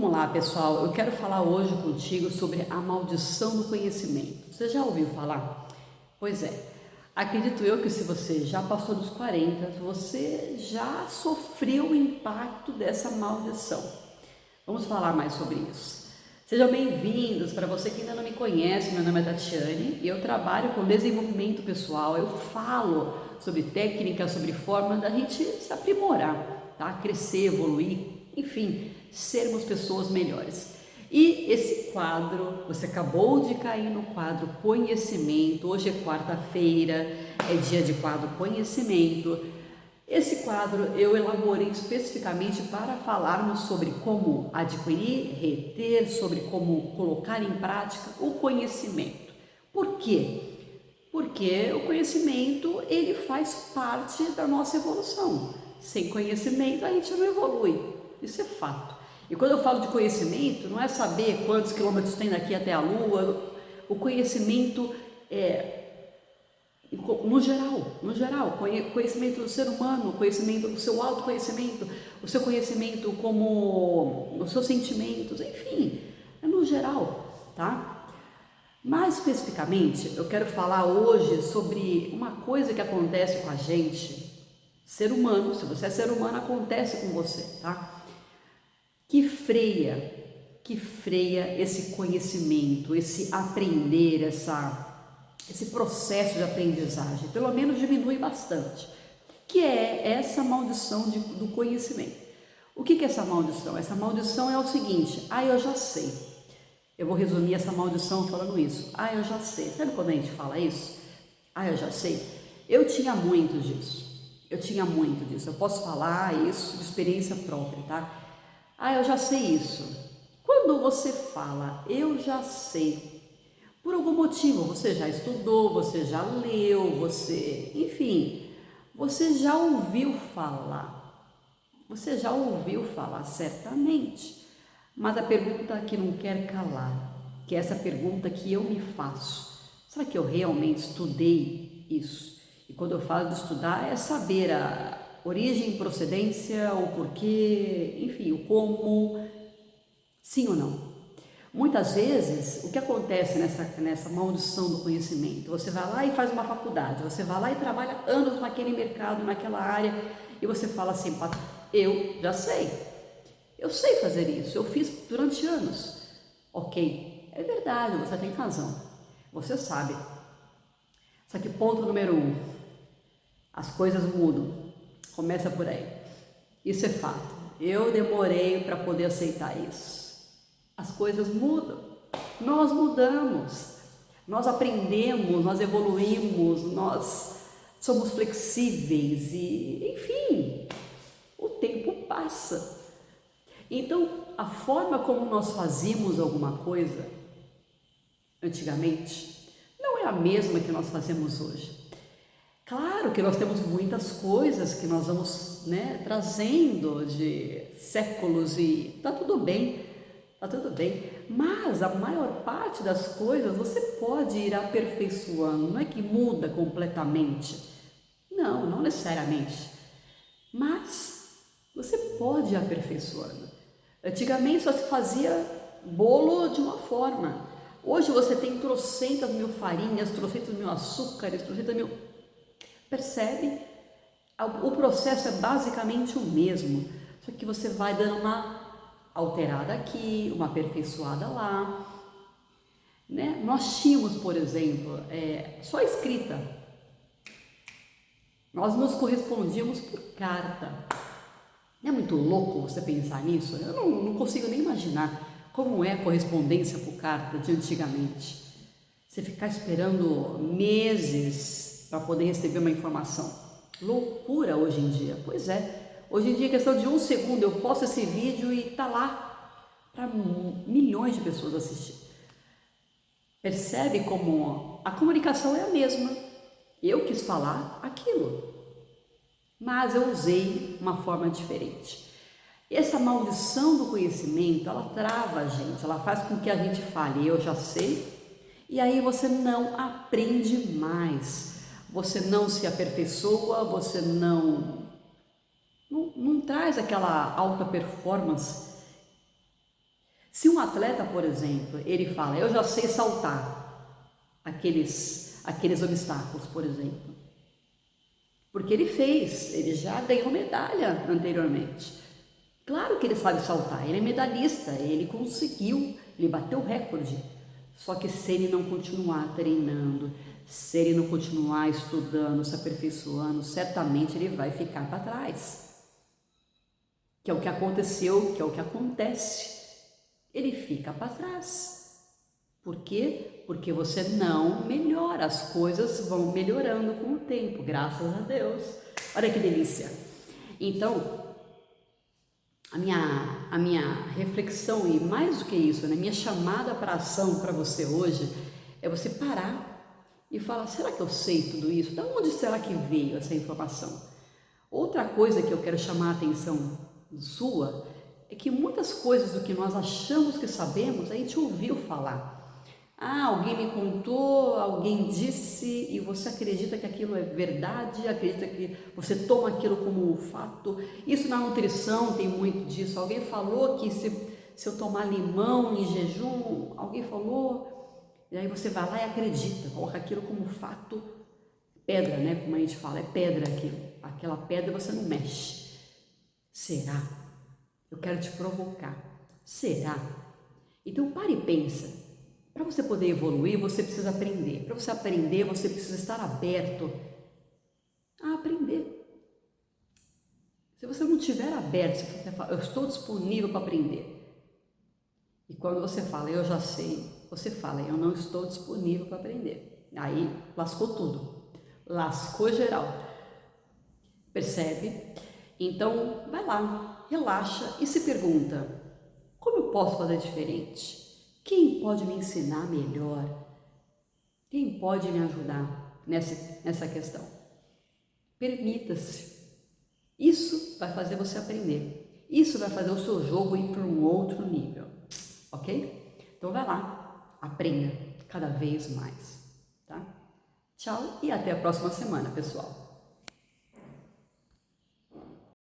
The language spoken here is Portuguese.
Vamos lá, pessoal. Eu quero falar hoje contigo sobre a maldição do conhecimento. Você já ouviu falar? Pois é. Acredito eu que se você já passou dos 40, você já sofreu o impacto dessa maldição. Vamos falar mais sobre isso. Sejam bem-vindos. Para você que ainda não me conhece, meu nome é Tatiane e eu trabalho com desenvolvimento pessoal. Eu falo sobre técnicas, sobre forma da gente se aprimorar, tá? Crescer, evoluir, enfim, sermos pessoas melhores. E esse quadro, você acabou de cair no quadro Conhecimento. Hoje é quarta-feira, é dia de quadro Conhecimento. Esse quadro eu elaborei especificamente para falarmos sobre como adquirir, reter, sobre como colocar em prática o conhecimento. Por quê? Porque o conhecimento ele faz parte da nossa evolução. Sem conhecimento a gente não evolui, isso é fato. E quando eu falo de conhecimento, não é saber quantos quilômetros tem daqui até a Lua. O conhecimento é no geral, conhecimento do ser humano, conhecimento do seu autoconhecimento, o seu conhecimento como os seus sentimentos, enfim, é no geral, tá? Mais especificamente, eu quero falar hoje sobre uma coisa que acontece com a gente, ser humano. Se você é ser humano, acontece com você, tá? Que freia esse conhecimento, esse aprender, esse processo de aprendizagem, pelo menos diminui bastante, que é essa maldição do conhecimento. O que é essa maldição? Essa maldição é o seguinte: eu já sei. Eu vou resumir essa maldição falando isso. Eu já sei. Sabe quando a gente fala isso? Eu já sei. Eu tinha muito disso. Eu posso falar isso de experiência própria, tá? Eu já sei isso. Quando você fala, eu já sei, por algum motivo, você já estudou, você já leu, enfim, você já ouviu falar. Você já ouviu falar, certamente. Mas a pergunta que não quer calar, que é essa pergunta que eu me faço: será que eu realmente estudei isso? E quando eu falo de estudar, é saber a origem, procedência, o porquê, enfim, o como, sim ou não. Muitas vezes, o que acontece nessa maldição do conhecimento? Você vai lá e faz uma faculdade, você vai lá e trabalha anos naquele mercado, naquela área, e você fala assim: eu já sei, eu sei fazer isso, eu fiz durante anos. Ok, é verdade, você tem razão, você sabe. Só que ponto número 1, as coisas mudam, começa por aí. Isso é fato, eu demorei para poder aceitar isso. As coisas mudam, nós mudamos, nós aprendemos, nós evoluímos, nós somos flexíveis e, enfim, o tempo passa. Então, a forma como nós fazíamos alguma coisa antigamente não é a mesma que nós fazemos hoje. Claro que nós temos muitas coisas que nós vamos, trazendo de séculos e tá tudo bem, mas a maior parte das coisas você pode ir aperfeiçoando, não é que muda completamente, não necessariamente, mas você pode ir aperfeiçoando. Antigamente só se fazia bolo de uma forma, hoje você tem trocentas mil farinhas, trocentos mil açúcares, trocentas mil... Percebe? O processo é basicamente o mesmo, só que você vai dando uma alterada aqui, uma aperfeiçoada lá, né? Nós tínhamos, por exemplo, só escrita, nós nos correspondíamos por carta. Não é muito louco você pensar nisso? Eu não consigo nem imaginar como é a correspondência por carta de antigamente. Você ficar esperando meses para poder receber uma informação. Loucura hoje em dia. Pois é, hoje em dia é questão de 1 segundo, eu posto esse vídeo e tá lá para milhões de pessoas assistir. Percebe como a comunicação é a mesma. Eu quis falar aquilo, mas eu usei uma forma diferente. Essa maldição do conhecimento, ela trava a gente, ela faz com que a gente fale, eu já sei, e aí você não aprende mais. Você não se aperfeiçoa, você não traz aquela alta performance Se um atleta, por exemplo, ele fala, eu já sei saltar aqueles obstáculos, por exemplo, porque ele já ganhou medalha anteriormente. Claro que ele sabe saltar, ele é medalhista, ele conseguiu, ele bateu o recorde. Só que se ele não continuar treinando, se ele não continuar estudando, se aperfeiçoando, certamente ele vai ficar para trás. Que é o que aconteceu, que é o que acontece. Ele fica para trás. Por quê? Porque você não melhora, as coisas vão melhorando com o tempo, graças a Deus. Olha que delícia. Então, a minha reflexão, e mais do que isso, né, minha chamada para ação para você hoje, é você parar e falar, será que eu sei tudo isso? De onde será que veio essa informação? Outra coisa que eu quero chamar a atenção sua, é que muitas coisas do que nós achamos que sabemos, a gente ouviu falar. Alguém me contou, alguém disse, e você acredita que aquilo é verdade, acredita que você toma aquilo como um fato. Isso na nutrição tem muito disso. Alguém falou que se eu tomar limão em jejum, alguém falou, e aí você vai lá e acredita, coloca aquilo como fato. Pedra, né? Como a gente fala, é pedra aquilo. Aquela pedra você não mexe. Será? Eu quero te provocar. Será? Então pare e pensa. Para você poder evoluir, você precisa aprender. Para você aprender, você precisa estar aberto a aprender. Se você não estiver aberto, se você fala, eu estou disponível para aprender. E quando você fala, eu já sei, você fala, eu não estou disponível para aprender. Aí lascou tudo. Lascou geral. Percebe? Então, vai lá, relaxa e se pergunta, como eu posso fazer diferente? Quem pode me ensinar melhor? Quem pode me ajudar nessa questão? Permita-se. Isso vai fazer você aprender. Isso vai fazer o seu jogo ir para um outro nível. Ok? Então vai lá, aprenda cada vez mais. Tá? Tchau e até a próxima semana, pessoal.